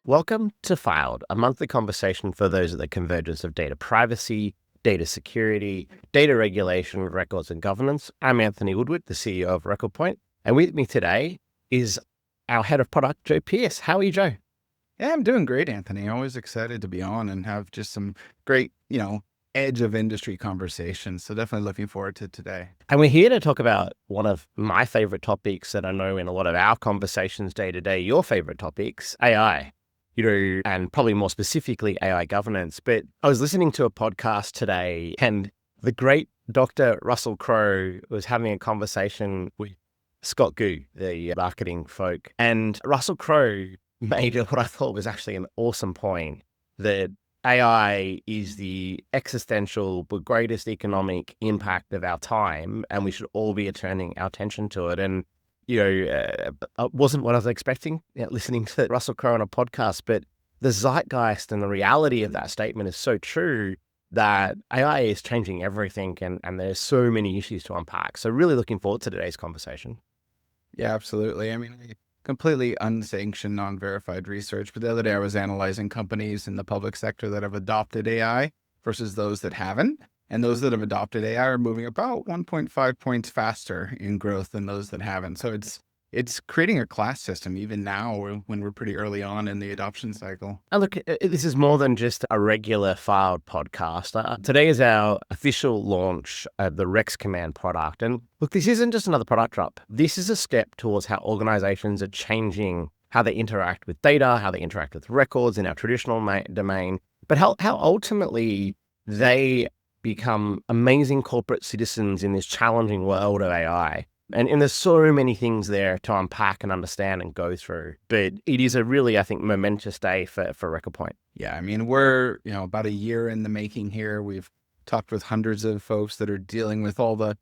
Welcome to Filed, a monthly conversation for those at the convergence of data privacy, data security, data regulation, records, and governance. I'm Anthony Woodward, the CEO of RecordPoint, and with me today is our head of product, Joe Pearce. How are you, Joe? Yeah, I'm doing great, Anthony. Always excited to be on and have just some great, edge of industry conversations. So definitely looking forward to today. And we're here to talk about one of my favorite topics that I know in a lot of our conversations day to day, your favorite topics, AI. And probably more specifically AI governance. But I was listening to a podcast today and the great Dr. Russell Crowe was having a conversation with Scott Gu, the marketing folk. And Russell Crowe made what I thought was actually an awesome point that AI is the existential but greatest economic impact of our time, and we should all be turning our attention to it. And it wasn't what I was expecting, listening to Russell Crowe on a podcast, but the zeitgeist and the reality of that statement is so true that AI is changing everything, and there's so many issues to unpack. So really looking forward to today's conversation. Yeah, absolutely. I mean, completely unsanctioned, non-verified research. But the other day I was analyzing companies in the public sector that have adopted AI versus those that haven't. And those that have adopted AI are moving about 1.5 points faster in growth than those that haven't. So it's creating a class system even now when we're pretty early on in the adoption cycle. And look, this is more than just a regular filed podcast. Today is our official launch of the RexCommand product. And look, this isn't just another product drop. This is a step towards how organizations are changing how they interact with data, how they interact with records in our traditional domain, but how ultimately they become amazing corporate citizens in this challenging world of AI. And there's so many things there to unpack and understand and go through. But it is a really, I think, momentous day for RecordPoint. Yeah, I mean, we're, about a year in the making here. We've talked with hundreds of folks that are dealing with all the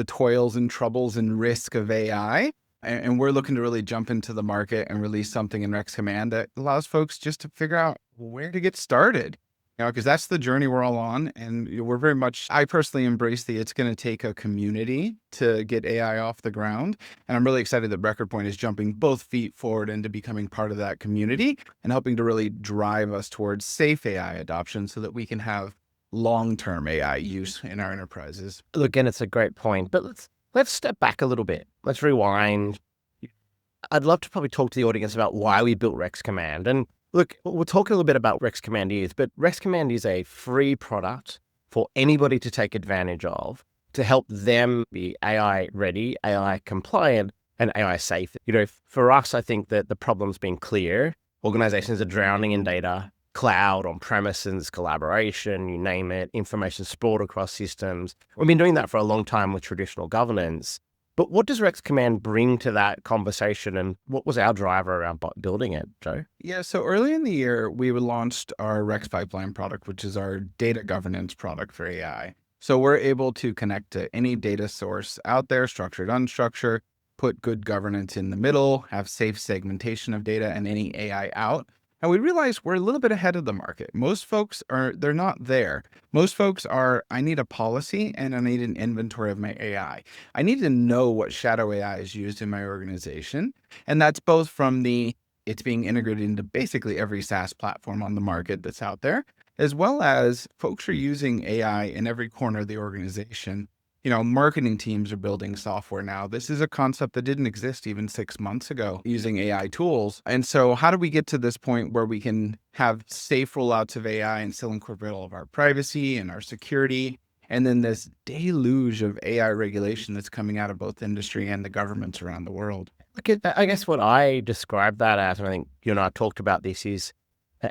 toils and troubles and risk of AI. And we're looking to really jump into the market and release something in RexCommand that allows folks just to figure out where to get started. Because that's the journey we're all on. And we're very much, I personally embrace it's going to take a community to get AI off the ground. And I'm really excited that RecordPoint is jumping both feet forward into becoming part of that community and helping to really drive us towards safe AI adoption so that we can have long-term AI use in our enterprises. Look, again, it's a great point, but let's step back a little bit. Let's rewind. I'd love to probably talk to the audience about why we built RexCommand. And look, we'll talk a little bit about RexCommand is, but RexCommand is a free product for anybody to take advantage of to help them be AI ready, AI compliant, and AI safe. For us, I think that the problem's been clear. Organizations are drowning in data, cloud, on-premises, collaboration, you name it, information sprawled across systems. We've been doing that for a long time with traditional governance. But what does RexCommand bring to that conversation, and what was our driver around building it, Joe? Yeah, so early in the year, we launched our Rex Pipeline product, which is our data governance product for AI. So we're able to connect to any data source out there, structured, unstructured, put good governance in the middle, have safe segmentation of data and any AI out. And we realize we're a little bit ahead of the market. Most folks they're not there. Most folks are, I need a policy and I need an inventory of my AI. I need to know what shadow AI is used in my organization. And that's both from it's being integrated into basically every SaaS platform on the market that's out there, as well as folks are using AI in every corner of the organization. Marketing teams are building software now. This is a concept that didn't exist even 6 months ago using AI tools. And so how do we get to this point where we can have safe rollouts of AI and still incorporate all of our privacy and our security? And then this deluge of AI regulation that's coming out of both industry and the governments around the world. Look, I guess what I described that as, and I think you and I talked about this is,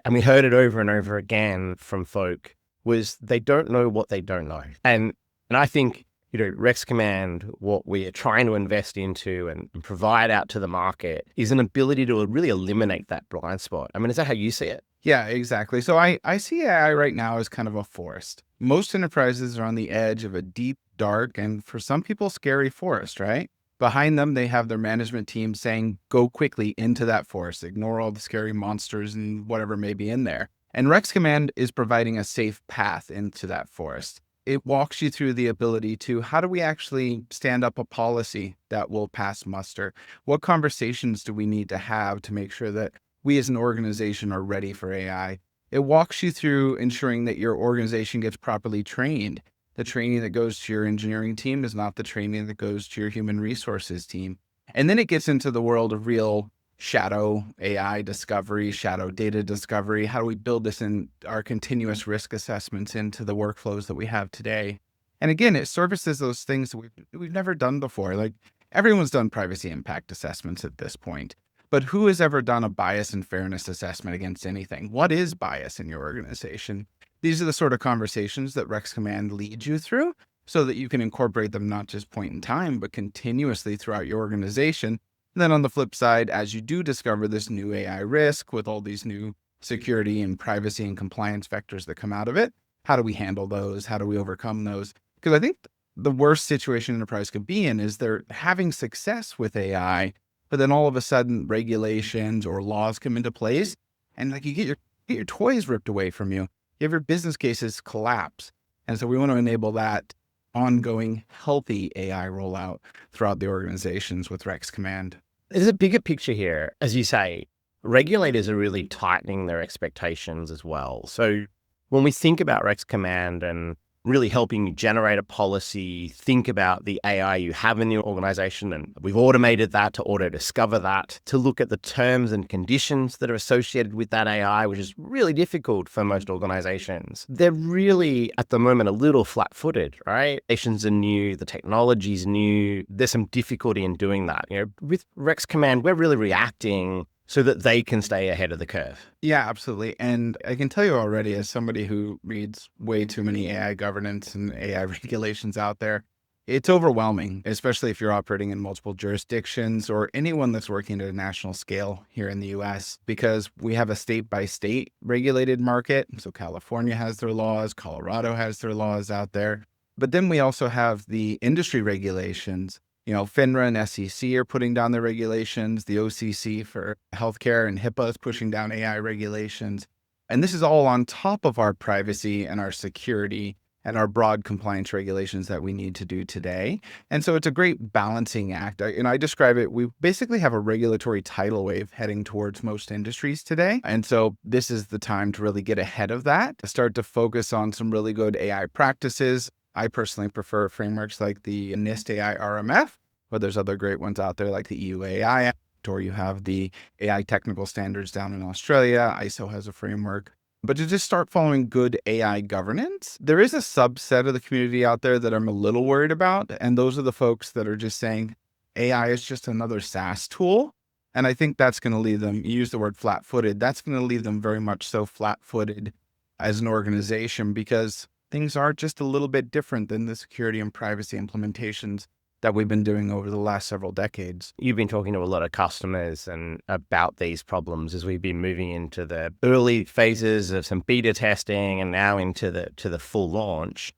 and we heard it over and over again from folk, was they don't know what they don't know. And I think, RexCommand, what we are trying to invest into and provide out to the market is an ability to really eliminate that blind spot. I mean, is that how you see it? Yeah, exactly. So I see AI right now as kind of a forest. Most enterprises are on the edge of a deep, dark, and for some people, scary forest, right? Behind them, they have their management team saying, go quickly into that forest, ignore all the scary monsters and whatever may be in there. And RexCommand is providing a safe path into that forest. It walks you through the ability to, how do we actually stand up a policy that will pass muster? What conversations do we need to have to make sure that we as an organization are ready for AI. It walks you through ensuring that your organization gets properly trained. The training that goes to your engineering team is not the training that goes to your human resources team. And then it gets into the world of real shadow AI discovery, shadow data discovery. How do we build this in our continuous risk assessments into the workflows that we have today? And again, it services those things that we've never done before. Like everyone's done privacy impact assessments at this point, but who has ever done a bias and fairness assessment against anything? What is bias in your organization? These are the sort of conversations that RexCommand leads you through so that you can incorporate them not just point in time, but continuously throughout your organization. And then on the flip side, as you do discover this new AI risk with all these new security and privacy and compliance vectors that come out of it, how do we handle those? How do we overcome those? Because I think the worst situation an enterprise could be in is they're having success with AI, but then all of a sudden regulations or laws come into place and like you get your toys ripped away from you. You have your business cases collapse. And so we want to enable that ongoing healthy AI rollout throughout the organizations with RexCommand. There's a bigger picture here. As you say, regulators are really tightening their expectations as well. So when we think about RexCommand and really helping you generate a policy, think about the AI you have in your organization, and we've automated that to auto-discover that, to look at the terms and conditions that are associated with that AI, which is really difficult for most organizations. They're really, at the moment, a little flat-footed, right? Nations are new, the technology's new. There's some difficulty in doing that. With RexCommand, we're really reacting so that they can stay ahead of the curve. Yeah, absolutely. And I can tell you already, as somebody who reads way too many AI governance and AI regulations out there, it's overwhelming, especially if you're operating in multiple jurisdictions or anyone that's working at a national scale here in the US, because we have a state-by-state regulated market. So California has their laws, Colorado has their laws out there. But then we also have the industry regulations. FINRA and SEC are putting down their regulations. The OCC for healthcare and HIPAA is pushing down AI regulations. And this is all on top of our privacy and our security and our broad compliance regulations that we need to do today. And so it's a great balancing act. I describe it, we basically have a regulatory tidal wave heading towards most industries today. And so this is the time to really get ahead of that, to start to focus on some really good AI practices. I personally prefer frameworks like the NIST AI RMF, but there's other great ones out there like the EU AI Act, or you have the AI technical standards down in Australia. ISO has a framework. But to just start following good AI governance, there is a subset of the community out there that I'm a little worried about. And those are the folks that are just saying AI is just another SaaS tool. And I think that's going to leave them, you use the word flat-footed, that's going to leave them very much so flat-footed as an organization, because things are just a little bit different than the security and privacy implementations that we've been doing over the last several decades. You've been talking to a lot of customers and about these problems as we've been moving into the early phases of some beta testing and now into the full launch.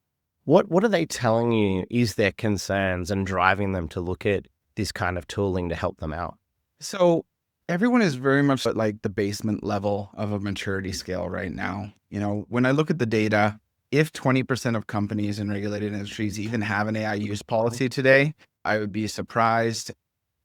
What are they telling you is their concerns and driving them to look at this kind of tooling to help them out? So everyone is very much at like the basement level of a maturity scale right now. When I look at the data, if 20% of companies in regulated industries even have an AI use policy today, I would be surprised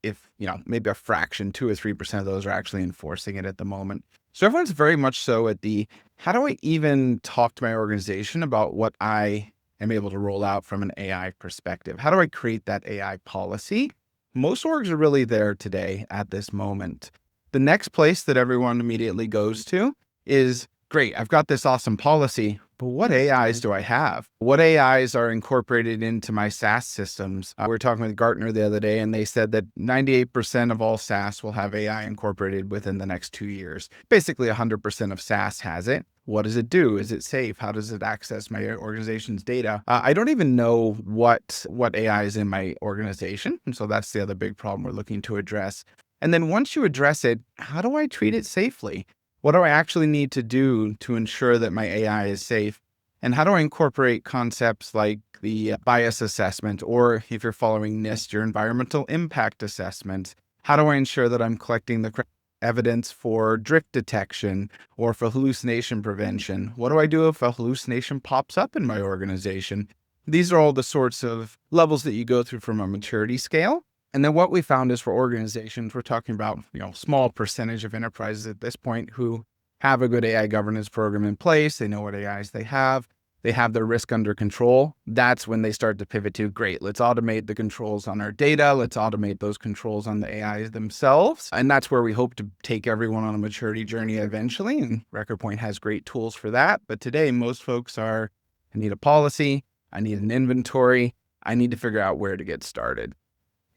if, maybe a fraction, 2 or 3% of those are actually enforcing it at the moment. So everyone's very much so at the, how do I even talk to my organization about what I am able to roll out from an AI perspective? How do I create that AI policy? Most orgs are really there today at this moment. The next place that everyone immediately goes to is, great, I've got this awesome policy, but what AIs do I have? What AIs are incorporated into my SaaS systems? We were talking with Gartner the other day, and they said that 98% of all SaaS will have AI incorporated within the next 2 years. Basically, 100% of SaaS has it. What does it do? Is it safe? How does it access my organization's data? I don't even know what AI is in my organization. And so that's the other big problem we're looking to address. And then once you address it, how do I treat it safely? What do I actually need to do to ensure that my AI is safe? And how do I incorporate concepts like the bias assessment, or if you're following NIST, your environmental impact assessment? How do I ensure that I'm collecting the correct evidence for drift detection or for hallucination prevention? What do I do if a hallucination pops up in my organization? These are all the sorts of levels that you go through from a maturity scale. And then what we found is for organizations, we're talking about, small percentage of enterprises at this point who have a good AI governance program in place. They know what AIs they have their risk under control. That's when they start to pivot to, great, let's automate the controls on our data. Let's automate those controls on the AIs themselves. And that's where we hope to take everyone on a maturity journey eventually. And RecordPoint has great tools for that. But today, most folks I need a policy, I need an inventory, I need to figure out where to get started.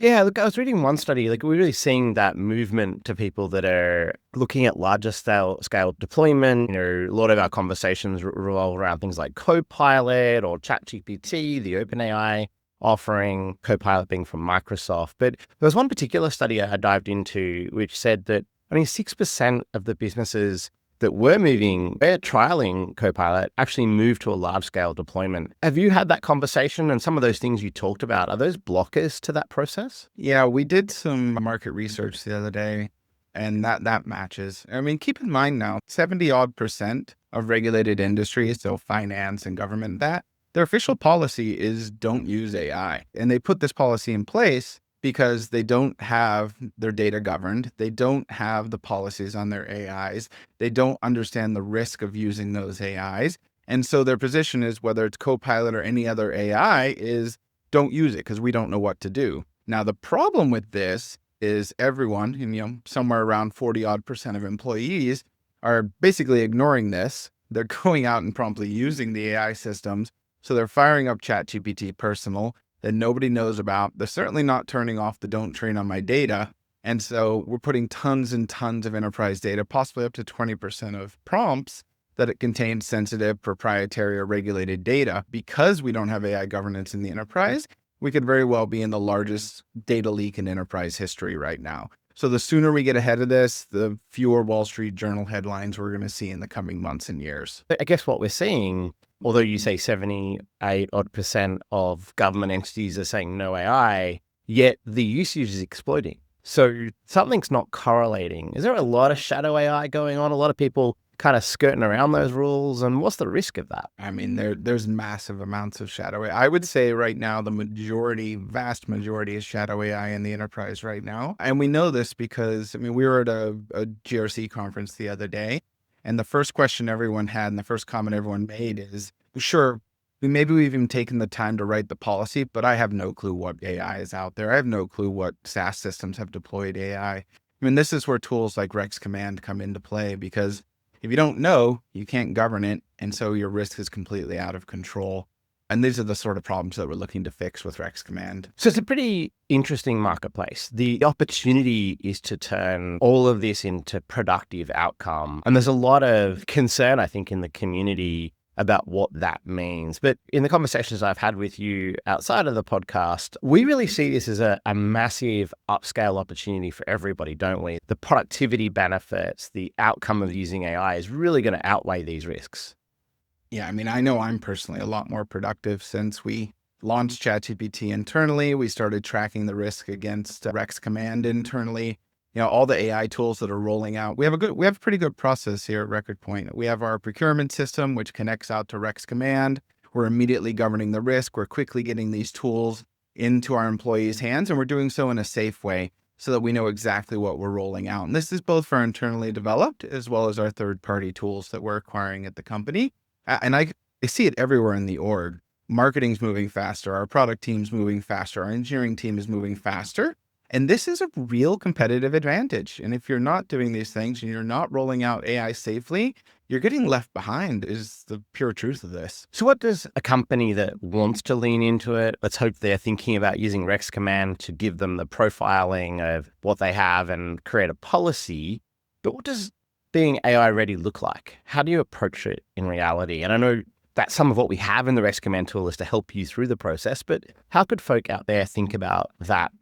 Yeah, look, I was reading one study, like we're really seeing that movement to people that are looking at larger scale deployment. A lot of our conversations revolve around things like Copilot or ChatGPT, the OpenAI offering, Copilot being from Microsoft. But there was one particular study I dived into which said that only 6% of the businesses that we're trialing Copilot actually moved to a large-scale deployment. Have you had that conversation, and some of those things you talked about, are those blockers to that process? Yeah, we did some market research the other day, and that matches. I mean, keep in mind now, 70-odd% of regulated industries, so finance and government, that their official policy is don't use AI. And they put this policy in place because they don't have their data governed. They don't have the policies on their AIs. They don't understand the risk of using those AIs. And so their position is, whether it's Copilot or any other AI, is don't use it because we don't know what to do. Now, the problem with this is everyone, and somewhere around 40-odd% of employees are basically ignoring this. They're going out and promptly using the AI systems. So they're firing up ChatGPT Personal that nobody knows about. They're certainly not turning off the don't train on my data. And so we're putting tons and tons of enterprise data, possibly up to 20% of prompts, that it contains sensitive, proprietary, or regulated data. Because we don't have AI governance in the enterprise, we could very well be in the largest data leak in enterprise history right now. So the sooner we get ahead of this, the fewer Wall Street Journal headlines we're going to see in the coming months and years. I guess what we're seeing, although you say 78% of government entities are saying no AI, yet the usage is exploding. So something's not correlating. Is there a lot of shadow AI going on? A lot of people kind of skirting around those rules? And what's the risk of that? I mean, there's massive amounts of shadow AI. I would say right now, vast majority is shadow AI in the enterprise right now. And we know this because, we were at a GRC conference the other day, and the first question everyone had and the first comment everyone made is, sure, maybe we've even taken the time to write the policy, but I have no clue what AI is out there. I have no clue what SaaS systems have deployed AI. This is where tools like RexCommand come into play, because if you don't know, you can't govern it. And so your risk is completely out of control. And these are the sort of problems that we're looking to fix with RexCommand. So it's a pretty interesting marketplace. The opportunity is to turn all of this into productive outcome. And there's a lot of concern, I think, in the community about what that means. But in the conversations I've had with you outside of the podcast, we really see this as a massive upscale opportunity for everybody, don't we? The productivity benefits, the outcome of using AI is really going to outweigh these risks. Yeah, I know I'm personally a lot more productive since we launched ChatGPT internally. We started tracking the risk against RexCommand internally. All the AI tools that are rolling out. We have a pretty good process here at RecordPoint. We have our procurement system, which connects out to RexCommand. We're immediately governing the risk. We're quickly getting these tools into our employees' hands, and we're doing so in a safe way so that we know exactly what we're rolling out. And this is both for our internally developed as well as our third-party tools that we're acquiring at the company. And I see it everywhere in the org. Marketing's moving faster. Our product team's moving faster. Our engineering team is moving faster. And this is a real competitive advantage. And if you're not doing these things and you're not rolling out AI safely, you're getting left behind, is the pure truth of this. So what does a company that wants to lean into it, let's hope they're thinking about using RexCommand to give them the profiling of what they have and create a policy, but what does being AI ready look like? How do you approach it in reality? And I know that some of what we have in the RexCommand tool is to help you through the process, but how could folk out there think about that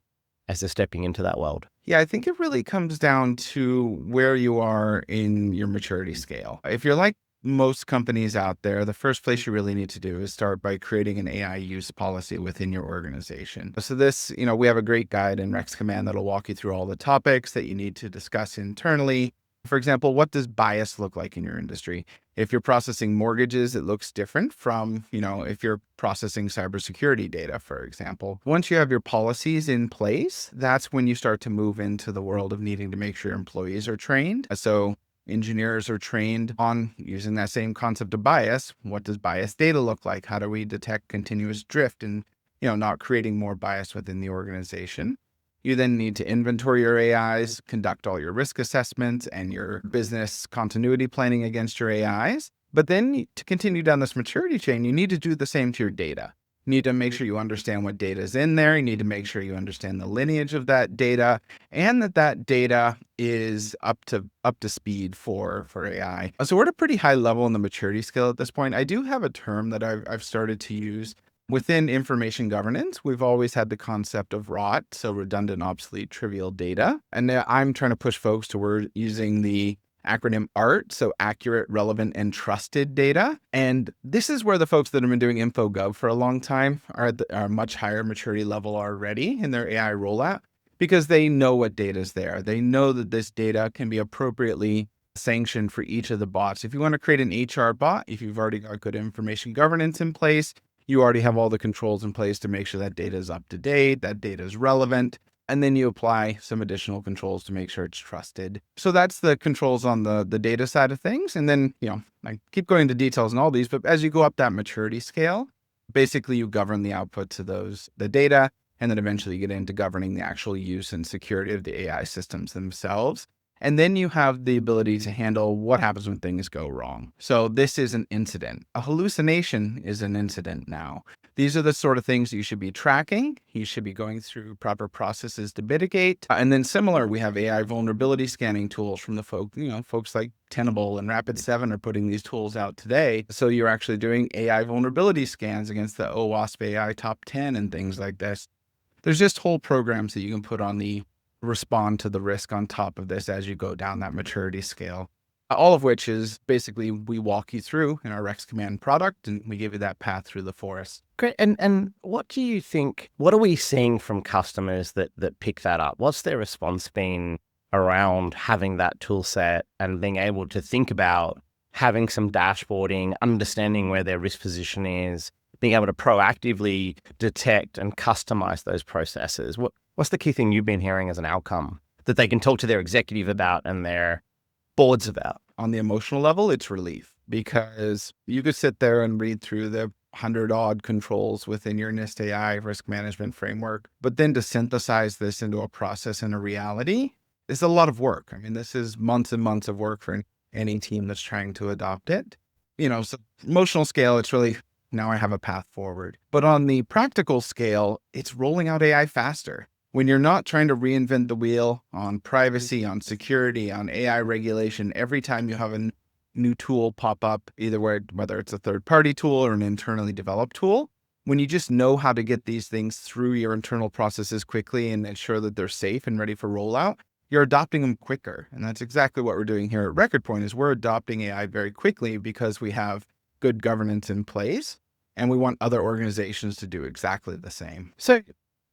as they're stepping into that world? Yeah, I think it really comes down to where you are in your maturity scale. If you're like most companies out there, the first place you really need to do is start by creating an AI use policy within your organization. So this, we have a great guide in RexCommand that'll walk you through all the topics that you need to discuss internally. For example, what does bias look like in your industry? If you're processing mortgages, it looks different from, if you're processing cybersecurity data, for example. Once you have your policies in place, that's when you start to move into the world of needing to make sure your employees are trained. So engineers are trained on using that same concept of bias. What does bias data look like? How do we detect continuous drift and, not creating more bias within the organization? You then need to inventory your AIs, conduct all your risk assessments and your business continuity planning against your AIs. But then to continue down this maturity chain, you need to do the same to your data. You need to make sure you understand what data is in there. You need to make sure you understand the lineage of that data and that data is up to speed for AI. So we're at a pretty high level in the maturity scale at this point. I do have a term that I've started to use. Within information governance, we've always had the concept of ROT, so redundant, obsolete, trivial data. And now I'm trying to push folks toward using the acronym ART, so accurate, relevant, and trusted data. And this is where the folks that have been doing InfoGov for a long time are at a much higher maturity level already in their AI rollout, because they know what data is there. They know that this data can be appropriately sanctioned for each of the bots. If you want to create an HR bot, if you've already got good information governance in place, you already have all the controls in place to make sure that data is up to date, that data is relevant, and then you apply some additional controls to make sure it's trusted. So that's the controls on the data side of things. And then, I keep going into details on all these, but as you go up that maturity scale, basically you govern the output to the data, and then eventually you get into governing the actual use and security of the AI systems themselves. And then you have the ability to handle what happens when things go wrong. So this is an incident. A hallucination is an incident now. These are the sort of things you should be tracking. You should be going through proper processes to mitigate. And then similar, we have AI vulnerability scanning tools from the folks like Tenable and Rapid7 are putting these tools out today. So you're actually doing AI vulnerability scans against the OWASP AI top 10 and things like this. There's just whole programs that you can put on the respond to the risk on top of this as you go down that maturity scale. All of which is basically we walk you through in our RexCommand product, and we give you that path through the forest. Great. And what do you think, what are we seeing from customers that pick that up? What's their response been around having that tool set and being able to think about having some dashboarding, understanding where their risk position is, being able to proactively detect and customize those processes? What's the key thing you've been hearing as an outcome that they can talk to their executive about and their boards about? On the emotional level, it's relief, because you could sit there and read through the 100-odd controls within your NIST AI risk management framework, but then to synthesize this into a process and a reality is a lot of work. I mean, this is months and months of work for any team that's trying to adopt it. So emotional scale, it's really, now I have a path forward. But on the practical scale, it's rolling out AI faster. When you're not trying to reinvent the wheel on privacy, on security, on AI regulation, every time you have a new tool pop up, either whether it's a third-party tool or an internally developed tool, when you just know how to get these things through your internal processes quickly and ensure that they're safe and ready for rollout, you're adopting them quicker. And that's exactly what we're doing here at RecordPoint, is we're adopting AI very quickly because we have good governance in place, and we want other organizations to do exactly the same. So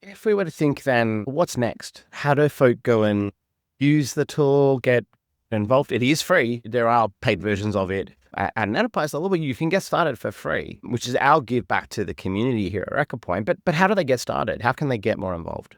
if we were to think then, what's next? How do folk go and use the tool, get involved? It is free. There are paid versions of it. At an enterprise level, you can get started for free, which is our give back to the community here at RecordPoint. But how do they get started? How can they get more involved?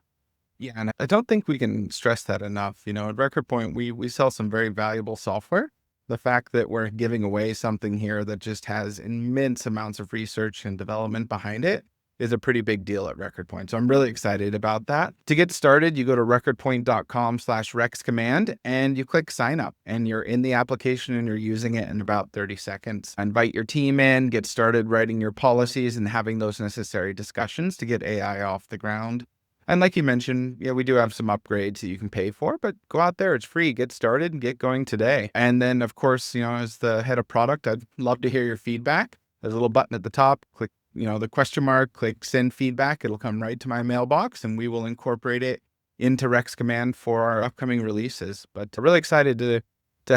Yeah, and I don't think we can stress that enough. At RecordPoint, we sell some very valuable software. The fact that we're giving away something here that just has immense amounts of research and development behind it is a pretty big deal at RecordPoint. So I'm really excited about that. To get started, you go to recordpoint.com/RexCommand and you click sign up, and you're in the application and you're using it in about 30 seconds. Invite your team in, get started writing your policies and having those necessary discussions to get AI off the ground. And like you mentioned, we do have some upgrades that you can pay for, but go out there. It's free. Get started and get going today. And then, of course, as the head of product, I'd love to hear your feedback. There's a little button at the top. Click the question mark, click send feedback. It'll come right to my mailbox, and we will incorporate it into RexCommand for our upcoming releases. But I'm really excited to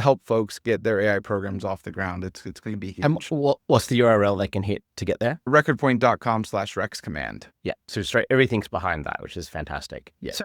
help folks get their AI programs off the ground. It's going to be huge. And what's the URL they can hit to get there? recordpoint.com/RexCommand. Yeah. So straight, everything's behind that, which is fantastic. Yeah. So,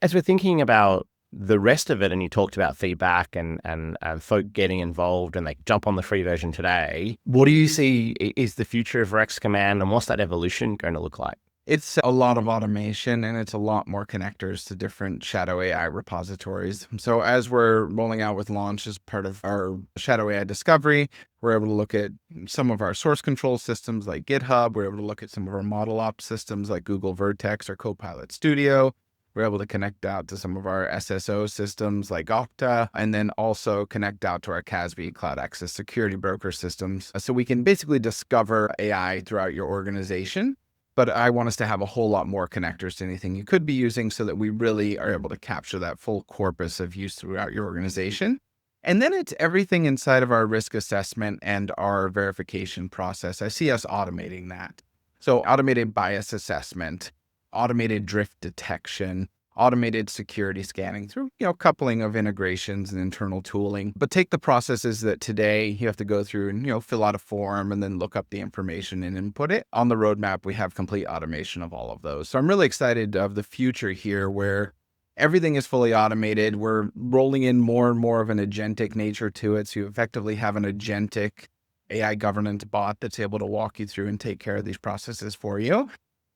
as we're thinking about the rest of it, and you talked about feedback and folk getting involved and they jump on the free version today. What do you see is the future of RexCommand, and what's that evolution going to look like? It's a lot of automation, and it's a lot more connectors to different Shadow AI repositories. So as we're rolling out with launch as part of our Shadow AI discovery, we're able to look at some of our source control systems like GitHub. We're able to look at some of our model ops systems like Google Vertex or Copilot Studio. We're able to connect out to some of our SSO systems like Okta, and then also connect out to our CASB Cloud Access Security Broker systems. So we can basically discover AI throughout your organization. But I want us to have a whole lot more connectors to anything you could be using so that we really are able to capture that full corpus of use throughout your organization. And then it's everything inside of our risk assessment and our verification process. I see us automating that. So automated bias assessment, automated drift detection, automated security scanning through, coupling of integrations and internal tooling. But take the processes that today you have to go through and, fill out a form and then look up the information and input it. On the roadmap, we have complete automation of all of those. So I'm really excited of the future here where everything is fully automated. We're rolling in more and more of an agentic nature to it. So you effectively have an agentic AI governance bot that's able to walk you through and take care of these processes for you.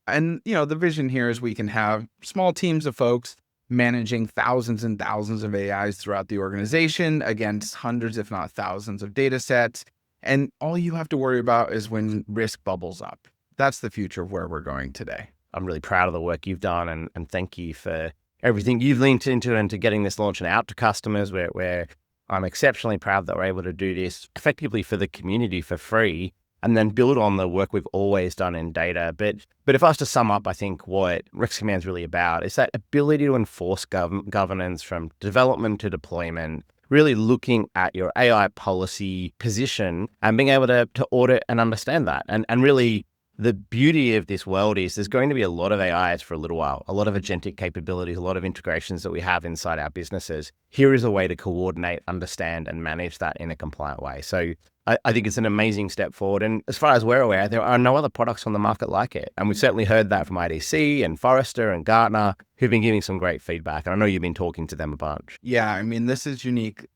And, the vision here is we can have small teams of folks managing thousands and thousands of AIs throughout the organization against hundreds, if not thousands of data sets. And all you have to worry about is when risk bubbles up. That's the future of where we're going today. I'm really proud of the work you've done, and thank you for everything you've leaned into and to getting this launch and out to customers where I'm exceptionally proud that we're able to do this effectively for the community for free, and then build on the work we've always done in data. But if I was to sum up, I think what RexCommand is really about is that ability to enforce governance from development to deployment, really looking at your AI policy position and being able to audit and understand that. And really, the beauty of this world is there's going to be a lot of AIs for a little while, a lot of agentic capabilities, a lot of integrations that we have inside our businesses. Here is a way to coordinate, understand, and manage that in a compliant way. So I think it's an amazing step forward. And as far as we're aware, there are no other products on the market like it. And we've certainly heard that from IDC and Forrester and Gartner, who've been giving some great feedback. And I know you've been talking to them a bunch. Yeah, this is unique.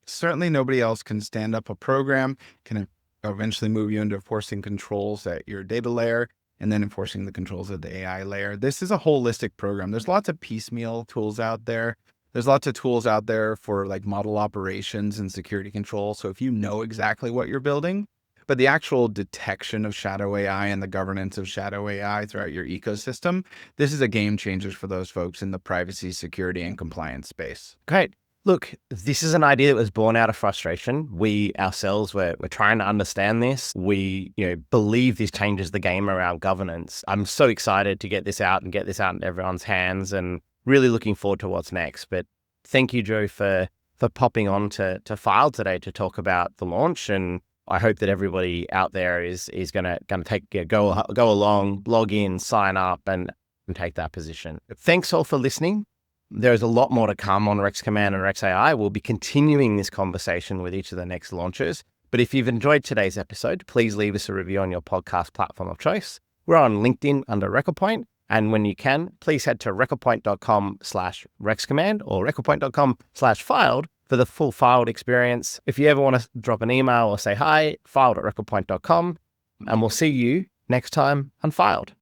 Certainly nobody else can stand up a program, can eventually move you into enforcing controls at your data layer and then enforcing the controls at the AI layer. This is a holistic program. There's lots of piecemeal tools out there. There's lots of tools out there for like model operations and security control. So if you know exactly what you're building, but the actual detection of shadow AI and the governance of shadow AI throughout your ecosystem, this is a game changer for those folks in the privacy, security, and compliance space. Great. Look, this is an idea that was born out of frustration. We ourselves we're trying to understand this. We believe this changes the game around governance. I'm so excited to get this out and get this out in everyone's hands, and really looking forward to what's next. But thank you, Joe, for popping on to File today to talk about the launch. And I hope that everybody out there is going to go along, log in, sign up, and take that position. Thanks all for listening. There's a lot more to come on RexCommand and RexAI. We'll be continuing this conversation with each of the next launches. But if you've enjoyed today's episode, please leave us a review on your podcast platform of choice. We're on LinkedIn under RecordPoint. And when you can, please head to recordpoint.com/RexCommand or recordpoint.com/filed for the full filed experience. If you ever want to drop an email or say hi, filed@recordpoint.com. And we'll see you next time on Filed.